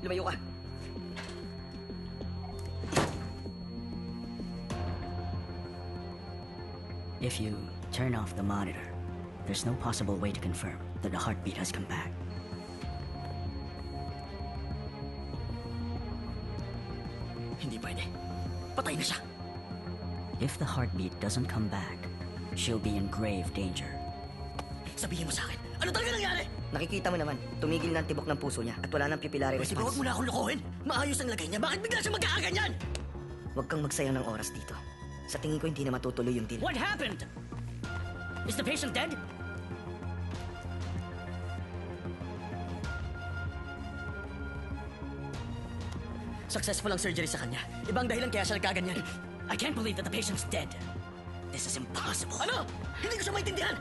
Lumayo ka. If you turn off the monitor, there's no possible way to confirm that the heartbeat has come back. Hindi pwede. Patay na siya. If the heartbeat doesn't come back, she'll be in grave danger. Sabihin mo sa akin, ano talaga nangyari? Nakikita mo naman, tumigil na ang tibok ng puso niya at wala nang pupillary Pwede ba huwag response. mo na akong lokohin? Maayos ang lagay niya. Bakit bigla siya magkakaganyan? Huwag kang magsayang ng oras dito. Sa tingin ko hindi na matutuloy yung deal. What happened? Is the patient dead? Successful ang surgery sa kanya. Ibang dahilan kaya siya nagkaganyan. I can't believe that the patient's dead. This is impossible. Ano? Hindi ko siya maintindihan.